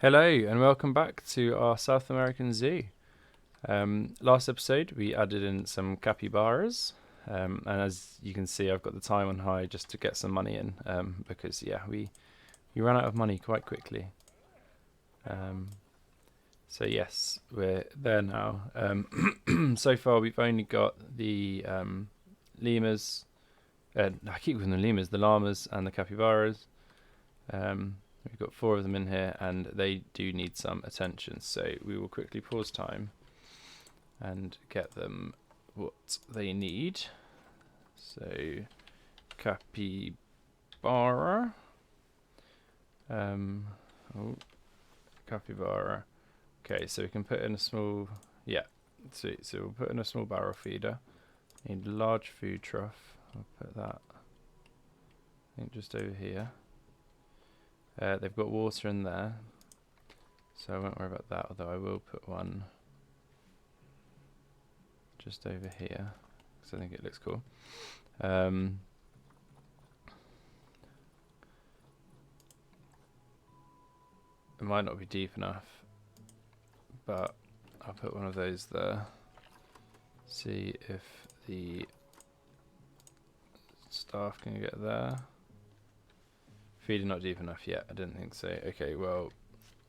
Hello and welcome back to our South American zoo. Last episode we added in some capybaras, and as you can see, I've got the time on high just to get some money in because we ran out of money quite quickly. Um, so yes, we're there now. So far we've only got the lemurs. I keep calling them lemurs, the llamas and the capybaras. We've got 4 of them in here and they do need some attention, so we will quickly pause time and get them what they need. So capybara, oh, capybara. Okay, so we can put in a small, yeah, sweet. So we'll put in a small barrel feeder. Need a large food trough. I'll put that, I think, just over here. They've got water in there, so I won't worry about that, although I will put one just over here because I think it looks cool. It might not be deep enough, but I'll put one of those there. See if the staff can get there. Feeding not deep enough yet, I didn't think so. Okay, well,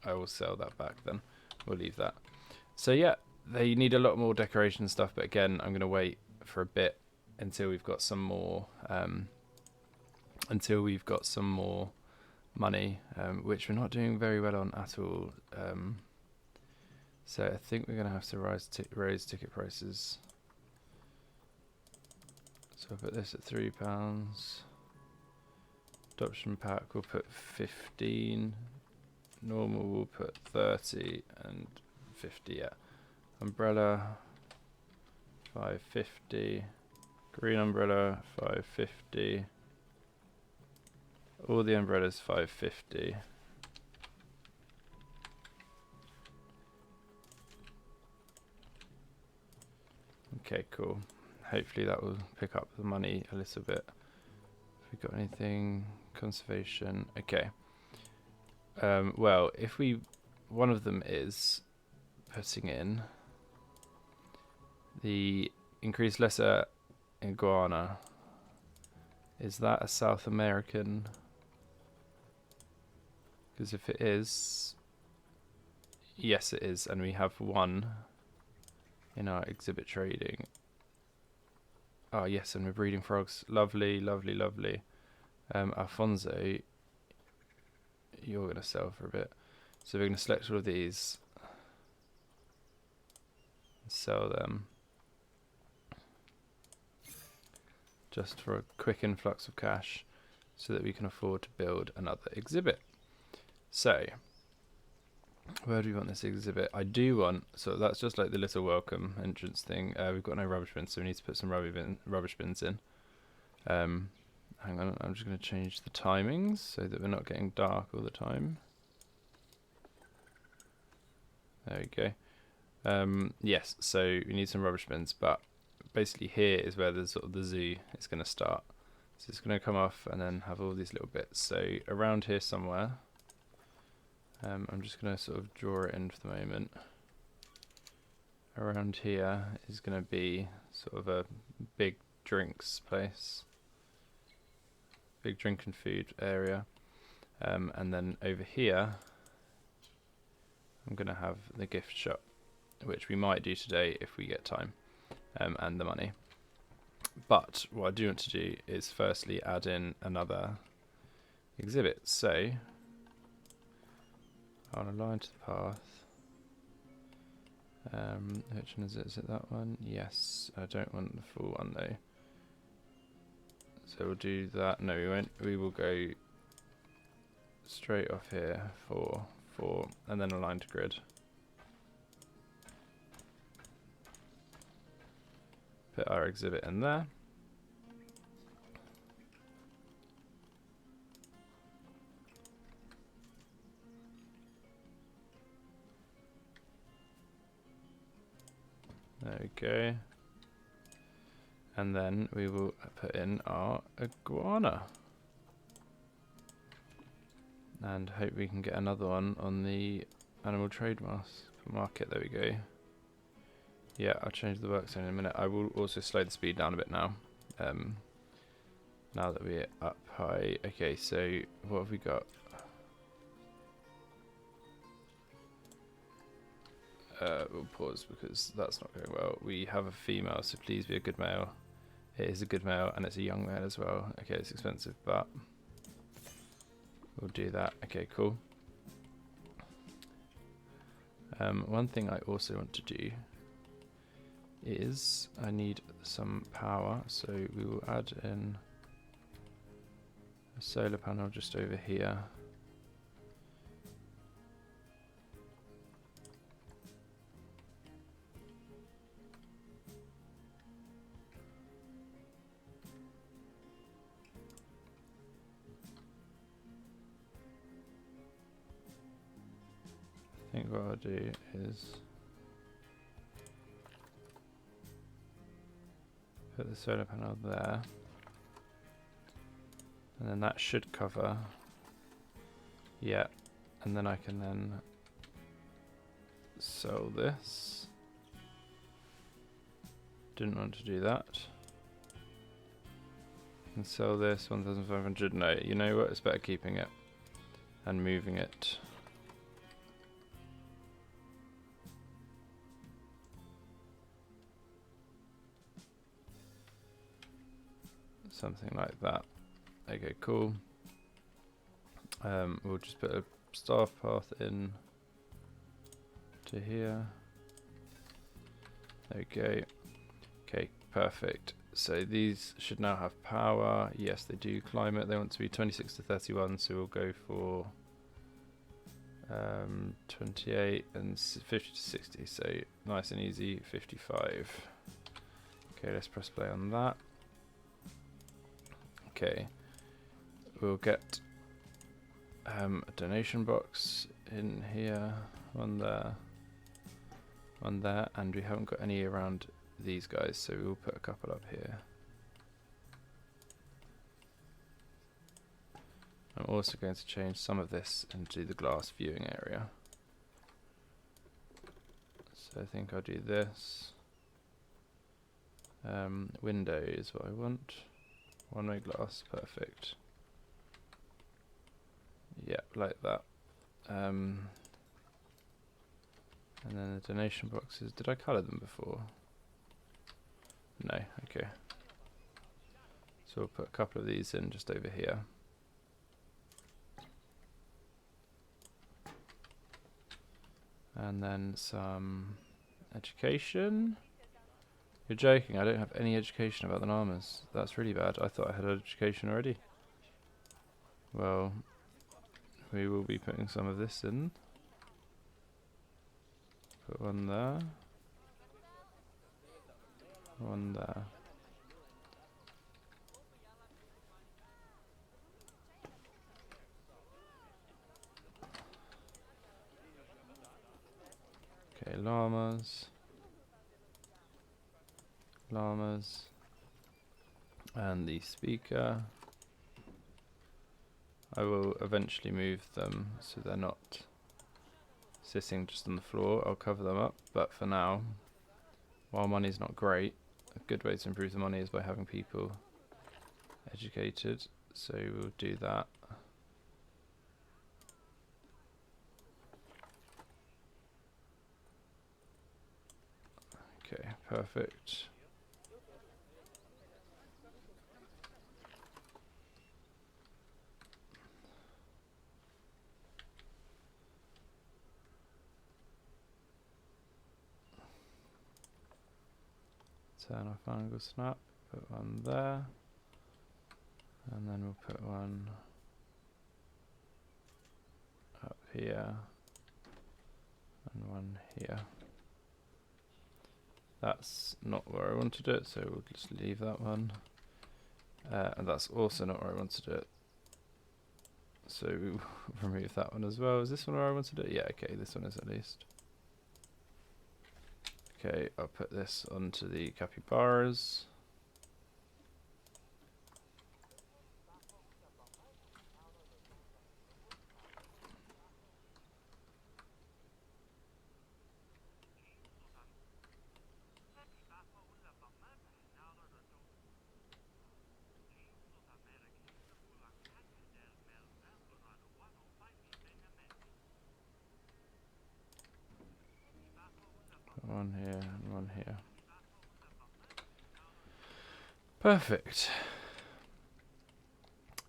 I will sell that back then. We'll leave that. So yeah, they need a lot more decoration stuff, but again, I'm going to wait for a bit until we've got some more money, which we're not doing very well on at all. So I think we're going to have to raise ticket prices. So I'll put this at £3. Adoption pack we'll put 15. Normal we'll put 30 and 50. Yeah. Umbrella 550. Green umbrella 550. All the umbrellas 550. Okay, cool. Hopefully that will pick up the money a little bit. Have we got anything? Conservation. Okay. Well, if one of them is putting in the increased lesser iguana. Is that a South American? Because if it is, yes it is, and we have one in our exhibit trading. Oh yes, and we're breeding frogs. Lovely, lovely, lovely. Alfonso, you're going to sell for a bit. So we're going to select all of these and sell them. Just for a quick influx of cash so that we can afford to build another exhibit. So, where do we want this exhibit? I do want, so that's just like the little welcome entrance thing. We've got no rubbish bins, so we need to put some rubbish bins in. Hang on, I'm just going to change the timings so that we're not getting dark all the time. There we go. Yes, so we need some rubbish bins, but basically here is where the sort of the zoo is going to start. So it's going to come off and then have all these little bits. So around here somewhere, I'm just going to sort of draw it in for the moment. Around here is going to be sort of a big drinks place. Big drink and food area. And then over here, I'm going to have the gift shop, which we might do today if we get time, and the money. But what I do want to do is firstly add in another exhibit. So I'll align to the path. Which one is it? Is it that one? Yes. I don't want the full one though. So we'll do that. No, we won't. We will go straight off here for 4 and then align to grid. Put our exhibit in there. There we go. And then we will put in our iguana. and hope we can get another one on the animal trade market. There we go. Yeah, I'll change the work zone in a minute. I will also slow the speed down a bit now. Now that we're up high. Okay, so what have we got? We'll pause because that's not going well. We have a female, so please be a good male. It is a good male, and it's a young male as well. Okay, it's expensive, but we'll do that. Okay, cool. One thing I also want to do is I need some power, so we will add in a solar panel just over here. I think what I'll do is put the solar panel there, and then that should cover. Yeah, and then I can then sell this. Didn't want to do that. And sell this 1,500. No, you know what? It's better keeping it and moving it. Something like that. Okay, cool. We'll just put a staff path in to here. There we go. Okay, perfect. So these should now have power. Yes, they do. Climate, they want to be 26 to 31, so we'll go for 28 and 50 to 60. So nice and easy, 55. Okay, let's press play on that. Okay, we'll get a donation box in here, one there, and we haven't got any around these guys, so we'll put a couple up here. I'm also going to change some of this into the glass viewing area. So I think I'll do this. Window is what I want. One-way glass, perfect. Yeah, like that. And then the donation boxes. Did I colour them before? No, okay. So we'll put a couple of these in just over here. And then some education. You're joking, I don't have any education about the llamas. That's really bad. I thought I had education already. Well, we will be putting some of this in. Put one there. One there. Okay, llamas. Llamas. And the speaker. I will eventually move them so they're not sitting just on the floor. I'll cover them up, but for now, while money's not great, a good way to improve the money is by having people educated, so we'll do that. Okay, perfect. Turn off angle snap, put one there, and then we'll put one up here, and one here. That's not where I wanted it, so we'll just leave that one. And that's also not where I wanted it. So we'll remove that one as well. Is this one where I wanted it? Yeah, okay, this one is at least. Okay, I'll put this onto the capybaras. one here, and one here. Perfect.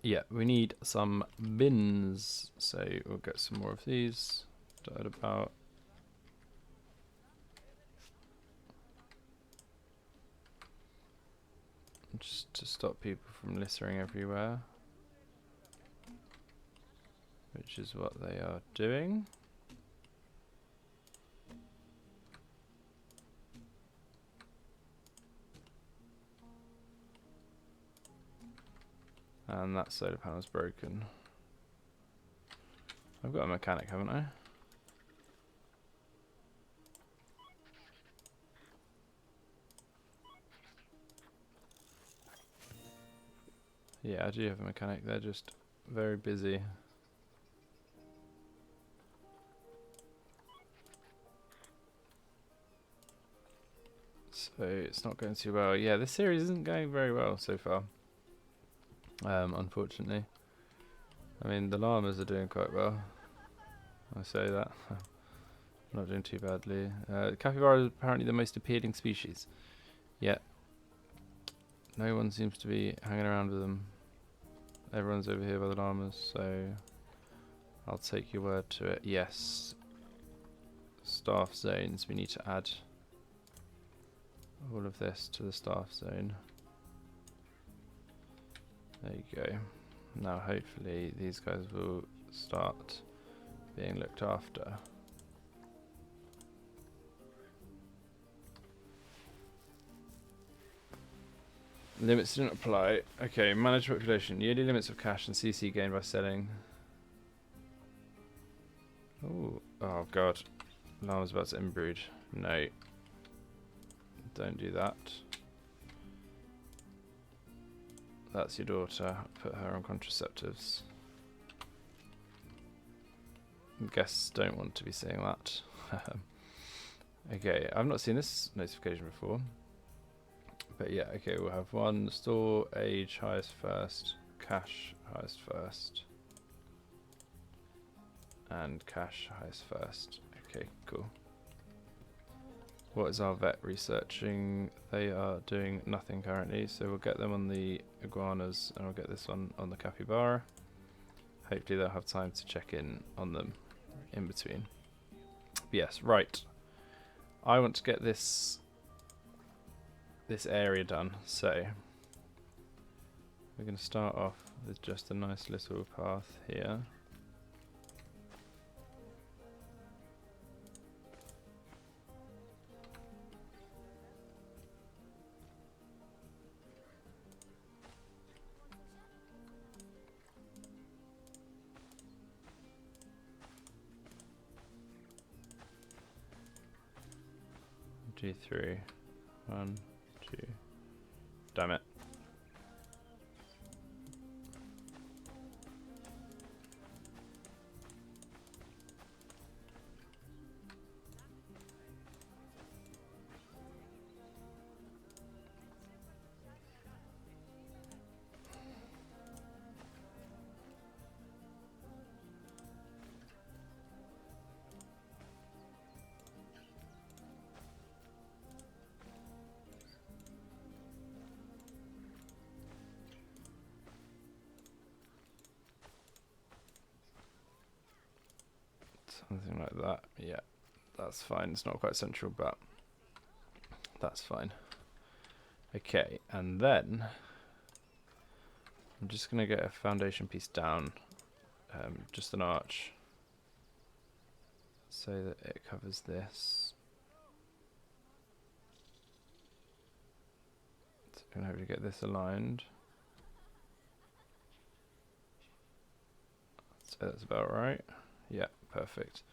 Yeah, we need some bins, so we'll get some more of these dotted about. Just to stop people from littering everywhere, which is what they are doing. And that solar panel's broken. I've got a mechanic, haven't I? Yeah, I do have a mechanic. They're just very busy. So it's not going too well. Yeah, this series isn't going very well so far. Unfortunately. I mean, the llamas are doing quite well. I say that. Not doing too badly. Capybara is apparently the most appealing species. Yet, no one seems to be hanging around with them. Everyone's over here by the llamas, so I'll take your word to it. Yes. Staff zones. We need to add all of this to the staff zone. There you go. Now hopefully these guys will start being looked after. Limits didn't apply. Okay, manage population. Yearly limits of cash and CC gained by selling. Ooh. Oh god. Llama's about to inbreed. No. Don't do that. That's your daughter. Put her on contraceptives. Guests don't want to be seeing that. Okay, I've not seen this notification before. But yeah, okay, we'll have one store age highest first, cash highest first, and cash highest first. Okay, cool. What is our vet researching? They are doing nothing currently, so we'll get them on the iguanas and we'll get this one on the capybara. Hopefully they'll have time to check in on them in between. But yes, right. I want to get this area done, so we're going to start off with just a nice little path here. G3, 1, 2, damn it. Something like that. Yeah, that's fine. It's not quite central, but that's fine. Okay, and then I'm just going to get a foundation piece down, just an arch, so that it covers this. So I'm going to hopefully get this aligned. So that's about right. Yeah, perfect.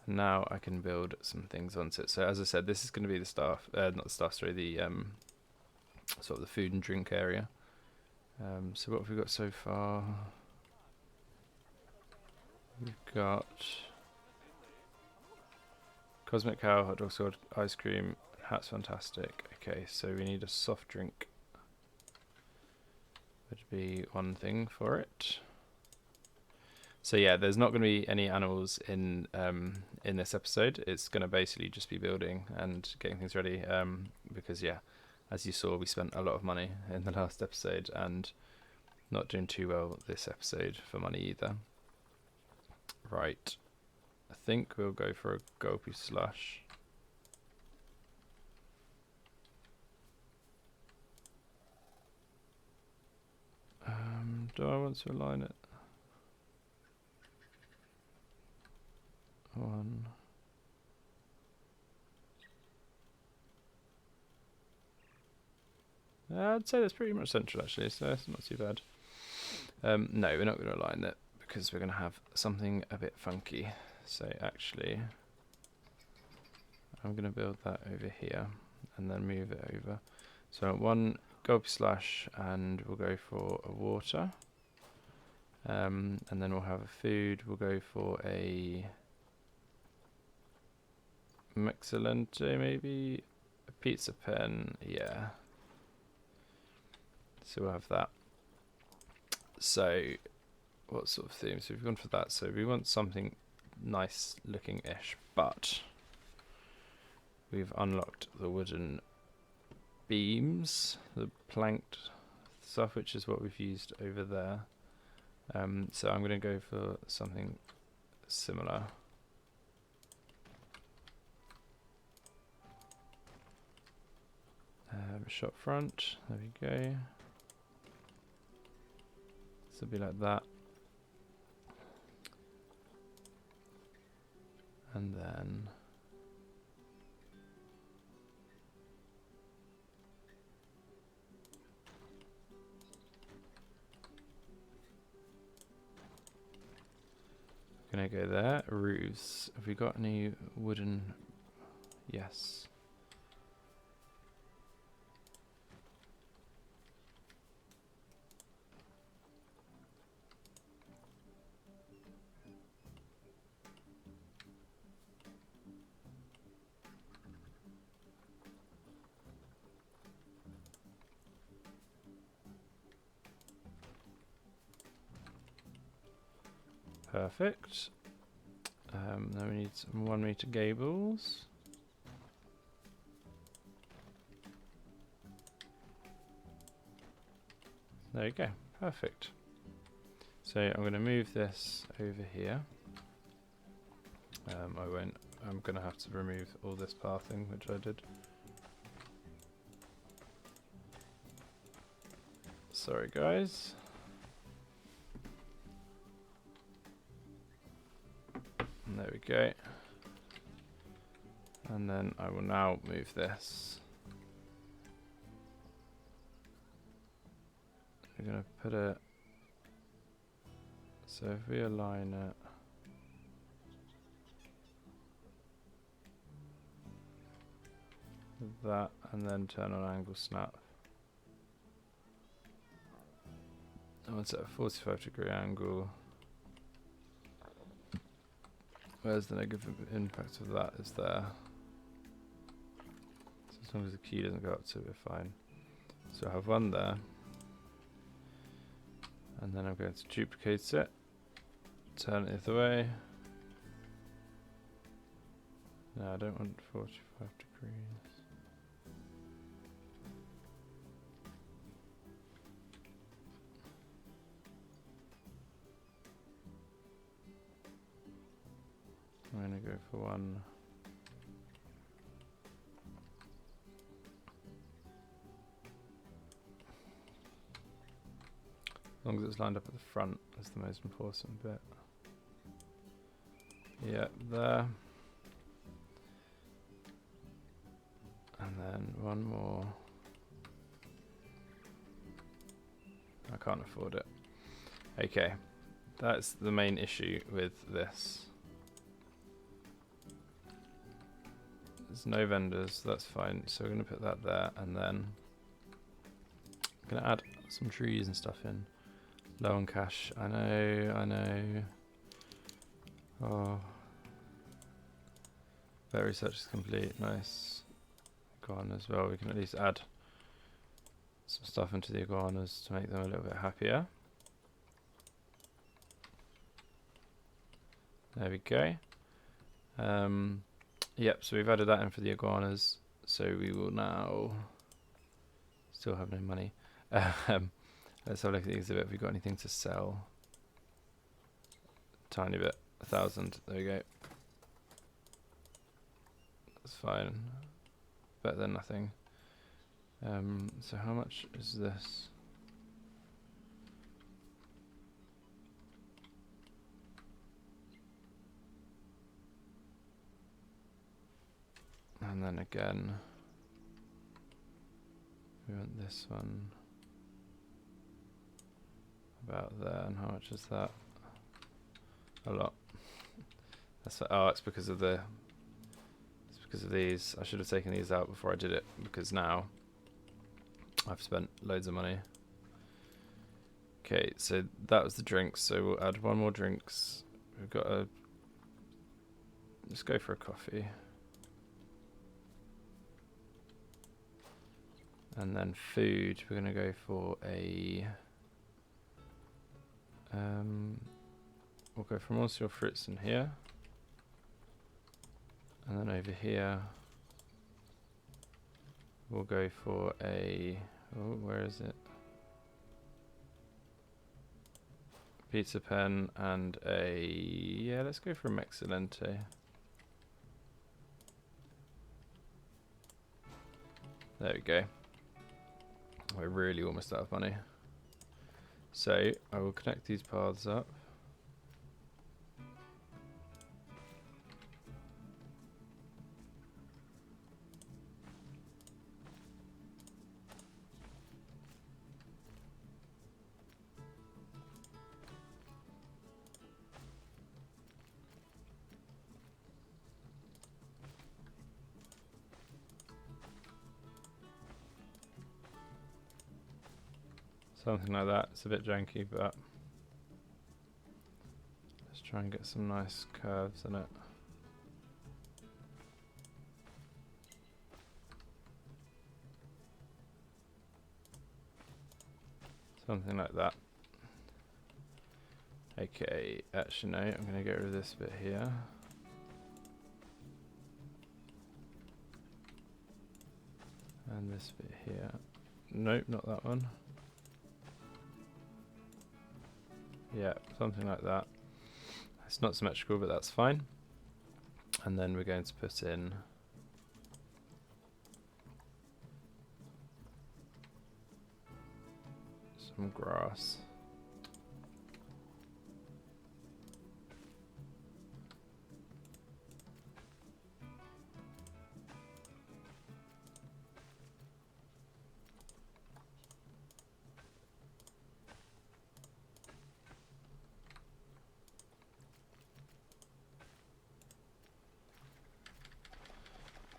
Now I can build some things onto it. So as I said, this is going to be the staff, not the staff, sorry, the sort of the food and drink area. So what have we got so far? We've got Cosmic Cow, Hot Dog Sword, ice cream, Hat's fantastic. Okay, so we need a soft drink. Would be one thing for it. So yeah, there's not going to be any animals in this episode. It's going to basically just be building and getting things ready. Because yeah, as you saw, we spent a lot of money in the last episode and not doing too well this episode for money either. Right, I think we'll go for a Gulpy Slush. Do I want to align it? One. I'd say that's pretty much central actually, so it's not too bad. No, we're not going to align it because we're going to have something a bit funky. So actually, I'm going to build that over here and then move it over. So one Gulpy Slush, and we'll go for a water. And then we'll have a food. We'll go for a Mixolente, maybe a pizza pen. Yeah. So we'll have that. So what sort of theme? So we've gone for that. So we want something nice looking-ish, but we've unlocked the wooden beams, the planked stuff, which is what we've used over there. So I'm going to go for something similar. Shop front, there we go. This will be like that. And then gonna go there. Roofs. Have we got any wooden? Yes. Perfect. Then we need some 1 meter gables. There you go. Perfect. So I'm going to move this over here. I won't. I'm going to have to remove all this pathing, which I did. Sorry, guys. And there we go. And then I will now move this. We're going to put it. So if we align it. With that, and then turn on angle snap. I want to set a 45-degree angle. Where's the negative impact of that is there. So as long as the key doesn't go up to it, we're fine. So I have one there. And then I'm going to duplicate it. Turn it the other way. No, I don't want 45 degrees. I'm going to go for one. As long as it's lined up at the front, that's the most important bit. Yeah, there. And then one more. I can't afford it. Okay, that's the main issue with this. There's no vendors, that's fine. So we're going to put that there, and then I'm going to add some trees and stuff in. Low on cash. I know. Oh. Berry search is complete. Nice. Iguana as well. We can at least add some stuff into the iguanas to make them a little bit happier. There we go. Yep, so we've added that in for the iguanas. So we will now still have no money. Let's have a look at the exhibit. Have we got anything to sell? Tiny bit. 1,000. There we go. That's fine. Better than nothing. So how much is this? And then again, we want this one about there. And how much is that? A lot. That's it's because of the. It's because of these. I should have taken these out before I did it, because now I've spent loads of money. Okay, so that was the drinks. So we'll add one more drinks. We've got a. Let's go for a coffee. And then food, we're going to go for a... we'll go for Monsieur Fritz in here. And then over here, we'll go for a... Oh, where is it? Pizza pen and a... Yeah, let's go for a Mexilente. There we go. We're really almost out of money. So I will connect these paths up. Something like that. It's a bit janky, but let's try and get some nice curves in it. Something like that. Okay, actually no, I'm going to get rid of this bit here. And this bit here. Nope, not that one. Yeah, something like that. It's not symmetrical, but that's fine. And then we're going to put in some grass.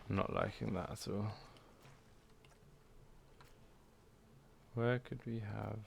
I'm not liking that at all. Where could we have...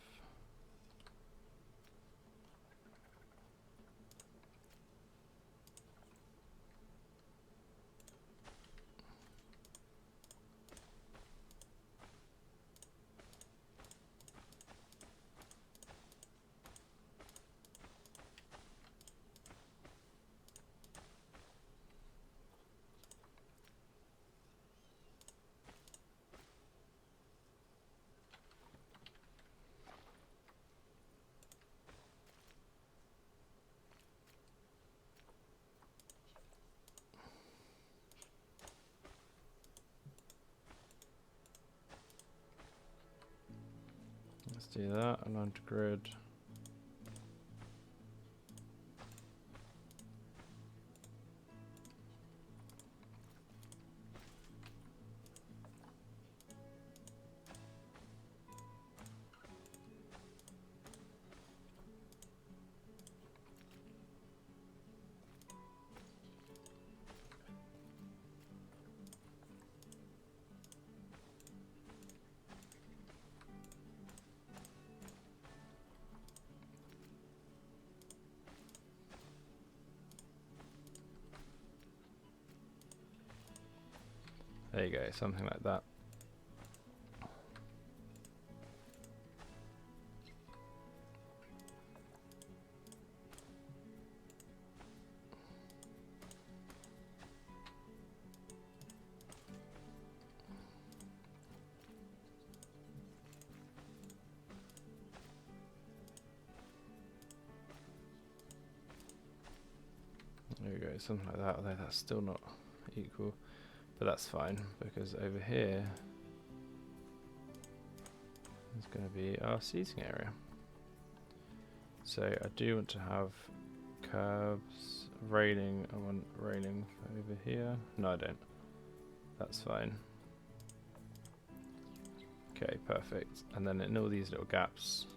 Let's do that, align to grid. There you go, something like that. something like that, although that's still not equal. But that's fine, because over here is going to be our seating area. So I do want to have curbs, railing. I want railing over here. No, I don't. That's fine. Okay, perfect. And then in all these little gaps,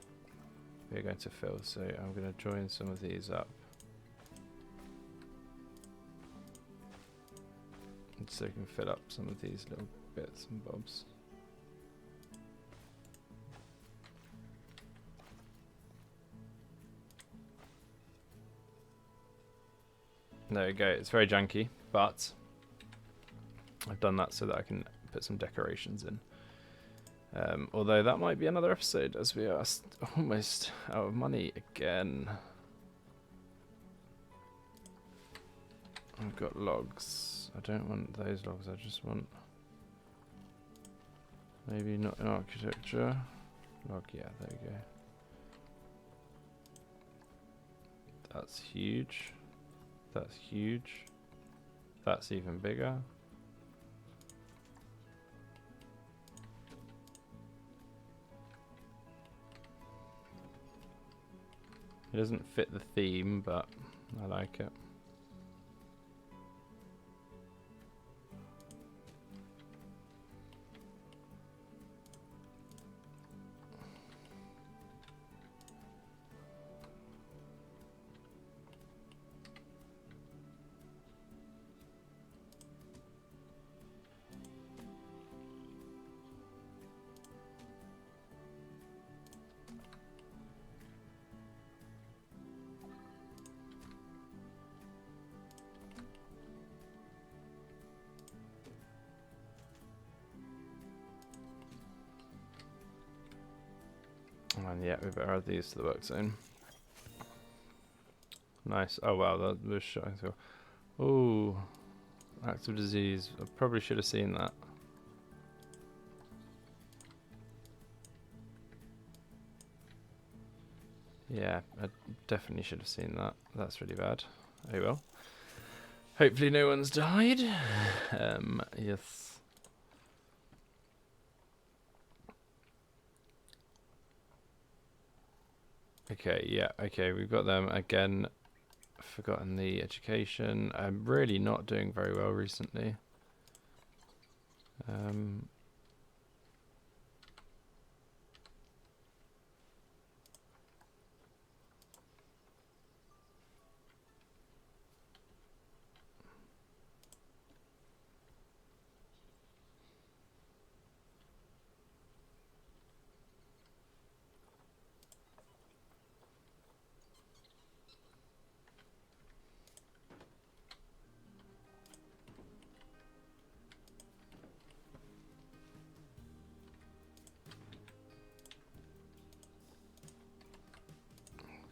we're going to fill. So I'm going to join some of these up. So we can fill up some of these little bits and bobs. There we go. It's very janky, but I've done that so that I can put some decorations in. Although that might be another episode, as we are almost out of money again. I've got logs. I don't want those logs, I just want... maybe not in architecture. Log, yeah, there we go. That's huge. That's huge. That's even bigger. It doesn't fit the theme, but I like it. And yeah, we better add these to the work zone. Nice. Oh wow, that was showing through. Oh, active disease. I probably should have seen that. Yeah, I definitely should have seen that. That's really bad. Oh well. Hopefully no one's died. Yes. Okay, yeah, okay, we've got them again. Forgotten the education. I'm really not doing very well recently.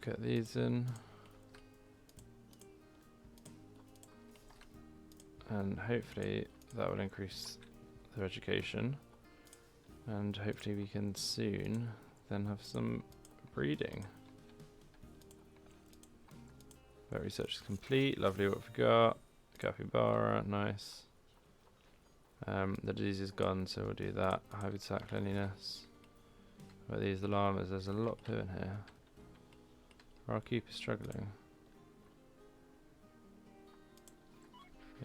Get these in. And hopefully that will increase their education. And hopefully we can soon then have some breeding. Vet research is complete. Lovely, what we've got. Capybara, nice. The disease is gone, so we'll do that. Habitat cleanliness. But these, the llamas, there's a lot poo in here. Our keep is struggling.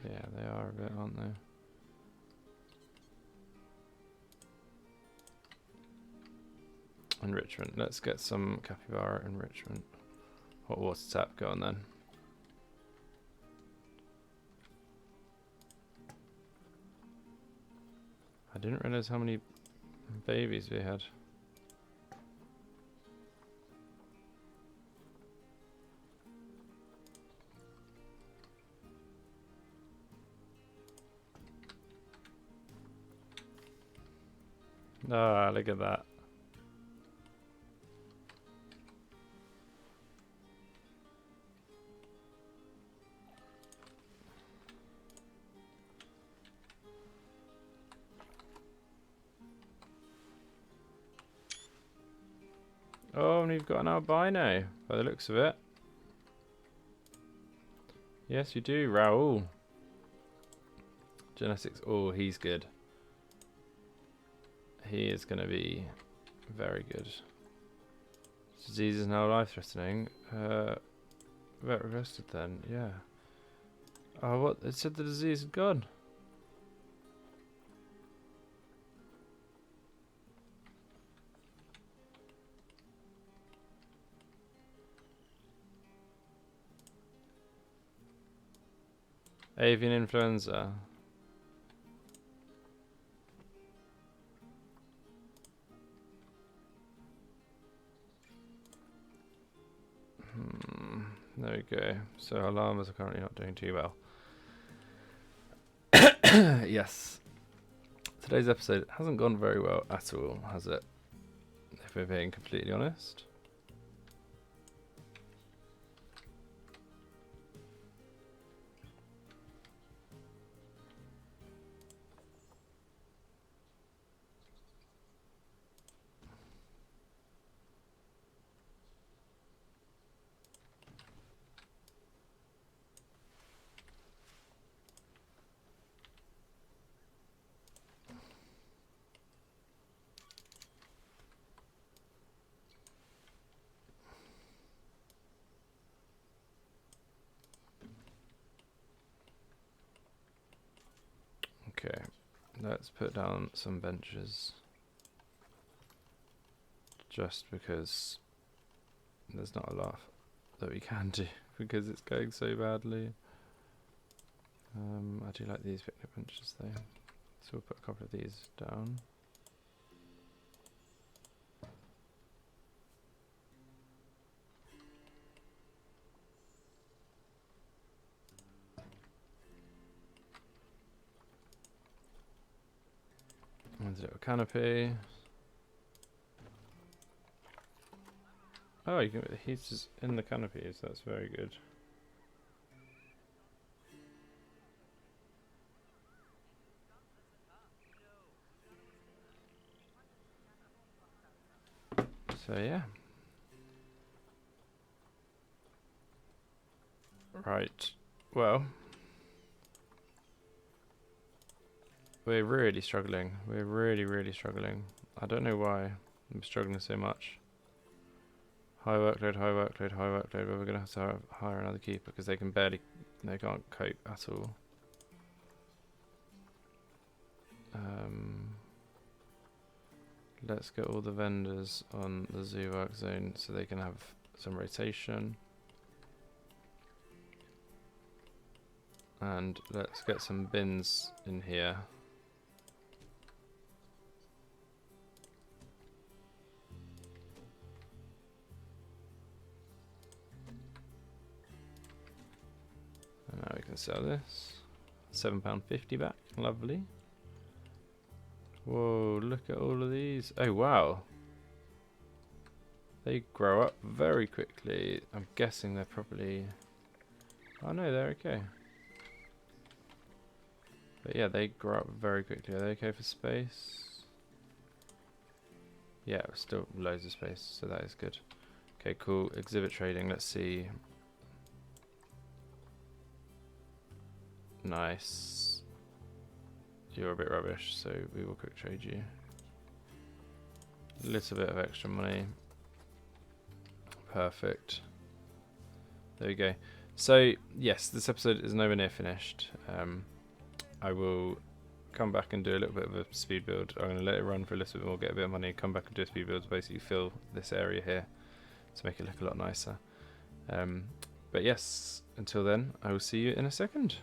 Yeah, they are a bit, aren't they? Enrichment. Let's get some capybara enrichment. Hot water tap, go on then. I didn't realize how many babies we had. Ah, look at that. Oh, and we've got an albino, by the looks of it. Yes, you do, Raoul. Genetics. Oh, he's good. He is going to be very good. Disease is now life-threatening. Vet requested then, yeah. Oh, what? It said the disease had gone. Avian influenza. There we go. So our llamas are currently not doing too well. Yes. Today's episode hasn't gone very well at all, has it? If we're being completely honest. Okay, let's put down some benches. Just because there's not a lot that we can do because it's going so badly. I do like these picnic benches though, so we'll put a couple of these down. There's a little canopy. Oh, you can put the heaters in the canopies, that's very good. So yeah. Right, well. We're really struggling. We're really struggling. I don't know why I'm struggling so much. High workload, high workload, high workload, but we're going to have to hire another keeper because they can't cope at all. Let's get all the vendors on the zoo work zone so they can have some rotation. And let's get some bins in here. And now we can sell this. £7.50 back. Lovely. Whoa, look at all of these. Oh, wow. They grow up very quickly. I'm guessing they're probably... Oh no, they're okay. But yeah, they grow up very quickly. Are they okay for space? Yeah, still loads of space, so that is good. Okay, cool. Exhibit trading, let's see. Nice. You're a bit rubbish, so we will quick trade you. A little bit of extra money. Perfect. There we go. So, yes, this episode is nowhere near finished. I will come back and do a little bit of a speed build. I'm going to let it run for a little bit more, get a bit of money, come back and do a speed build to basically fill this area here to make it look a lot nicer. But yes, until then, I will see you in a second.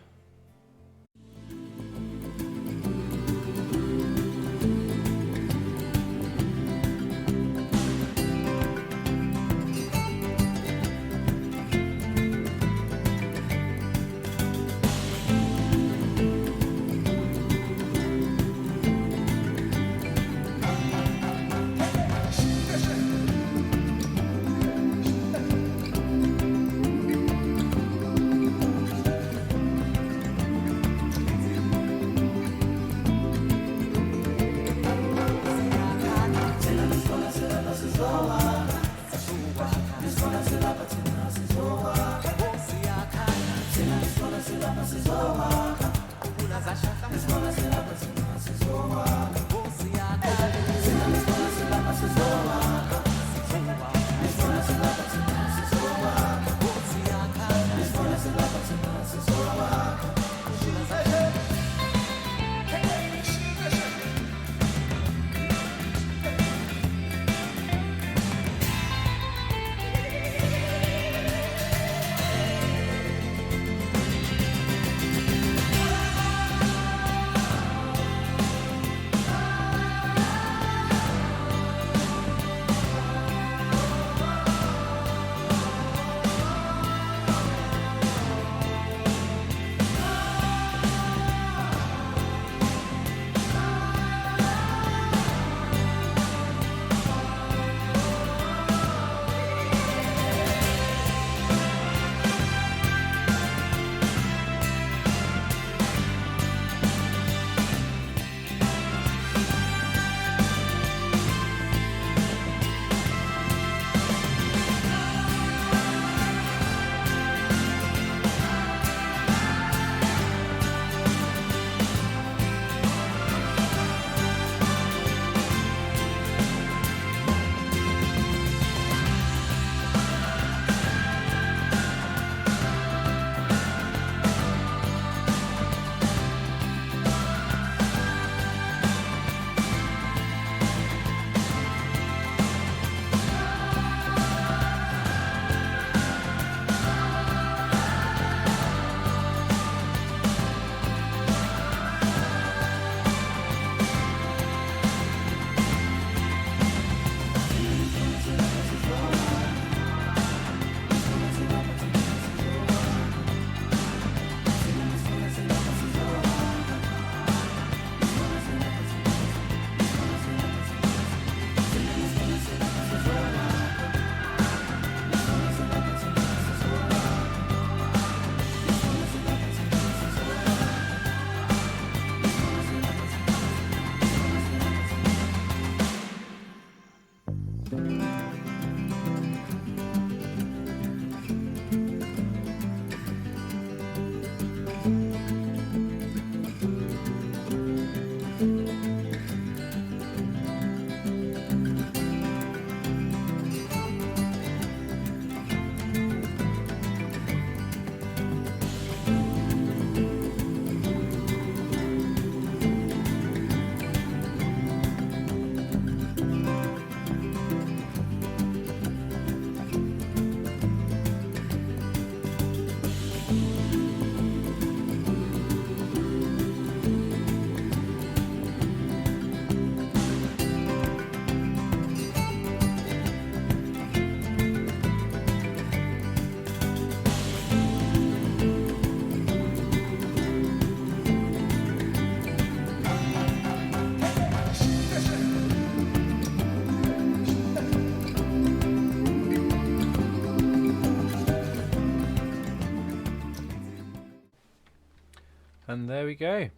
And there we go.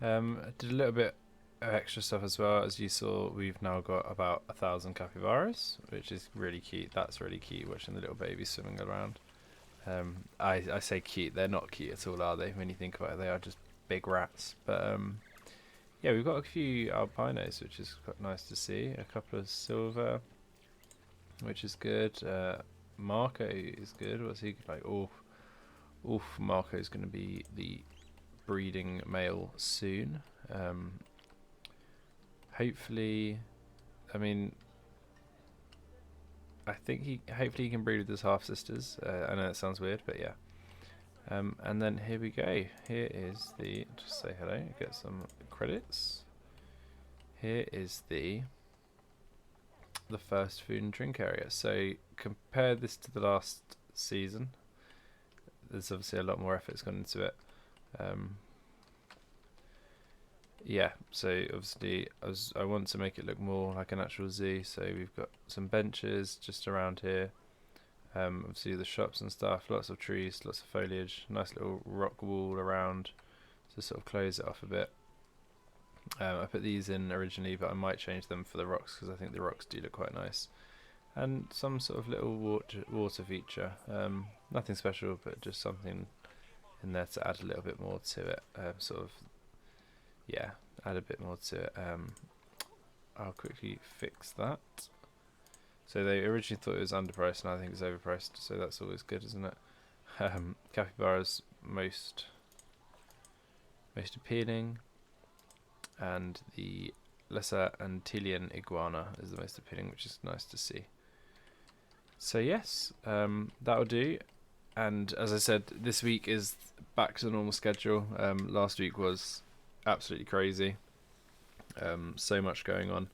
I did a little bit of extra stuff as well. As you saw, we've now got about 1,000 capybaras, which is really cute. That's really cute, watching the little babies swimming around. I say cute, they're not cute at all, are they? When you think about it, they are just big rats. But yeah, we've got a few albinos, which is quite nice to see. A couple of silver, which is good. Marco is good. What's he like? Oof, Marco's going to be the breeding male soon. Hopefully, I mean, I think hopefully he can breed with his half sisters. I know it sounds weird, but yeah. And then here we go. Here is the, just say hello, get some credits. Here is the first food and drink area. So compare this to the last season. There's obviously a lot more effort's gone into it. Yeah, so obviously I want to make it look more like an actual zoo. So we've got some benches just around here. Obviously the shops and stuff, lots of trees, lots of foliage, nice little rock wall around to sort of close it off a bit. I put these in originally, but I might change them for the rocks because I think the rocks do look quite nice. And some sort of little water feature. Nothing special, but just something in there to add a little bit more to it. Add a bit more to it. I'll quickly fix that. So they originally thought it was underpriced, and I think it's overpriced, so that's always good, isn't it? Capybara's most appealing, and the Lesser Antillean iguana is the most appealing, which is nice to see. So yes, that'll do. And as I said, this week is back to the normal schedule. Last week was absolutely crazy. So much going on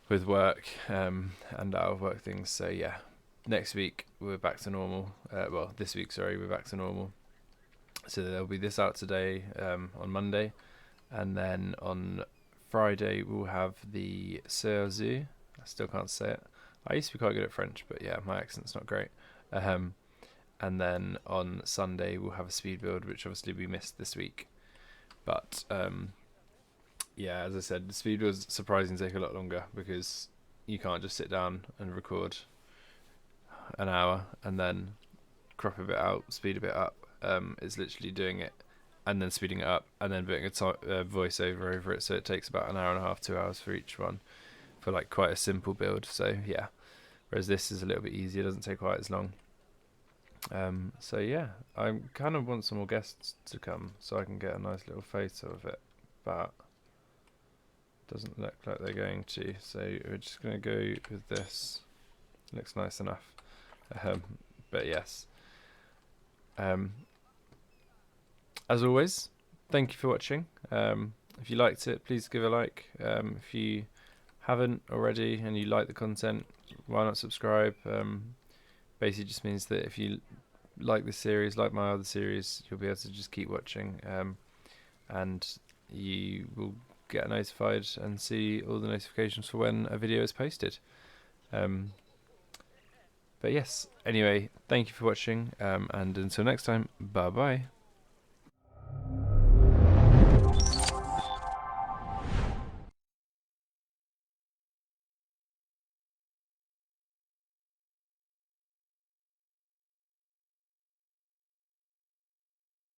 with work and out of work things. So yeah, next week we're back to normal. This week, sorry, we're back to normal. So there'll be this out today on Monday, and then on Friday we'll have the Cerzu. I still can't say it. I used to be quite good at French, but yeah, my accent's not great. And then on Sunday we'll have a speed build, which obviously we missed this week. But yeah, as I said, the speed builds surprisingly take a lot longer, because you can't just sit down and record an hour and then crop a bit out, speed a bit up. It's literally doing it and then speeding it up and then putting a voiceover over it. So it takes about an hour and a half, 2 hours for each one, for like quite a simple build. So yeah, whereas this is a little bit easier, doesn't take quite as long. So yeah, I kind of want some more guests to come so I can get a nice little photo of it, but doesn't look like they're going to. So we're just going to go with this. Looks nice enough. But yes. As always, thank you for watching. If you liked it, please give a like. If you haven't already and you like the content, why not subscribe? Basically just means that if you like this series, like my other series, you'll be able to just keep watching, and you will get notified and see all the notifications for when a video is posted. But yes, anyway, thank you for watching, and until next time, bye bye.